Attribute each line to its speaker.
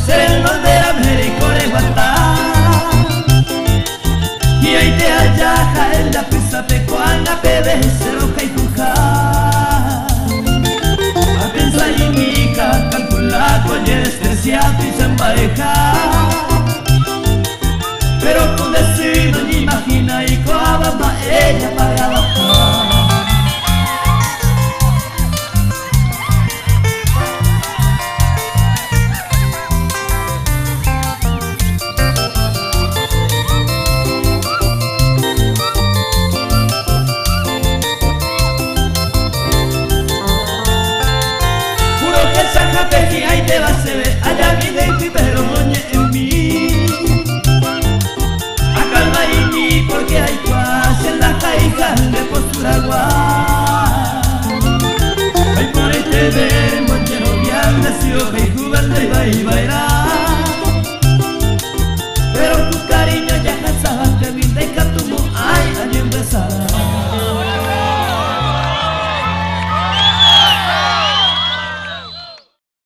Speaker 1: Serenos de América de Guatá. Y ahí te ayaja en la pista pecuana, bebé, cero caipuja. A pensar y mica, calcula, coye, estresiado y se empareja. Pero con decir no ni imagina y coabamba ella para bajar. Y ahí te va se ve, allá vive y pero moñe en mí. Acalma y mí porque hay cuas en la caija de postura guá. Ay por este ver moñero bien nació que jugar y bailar.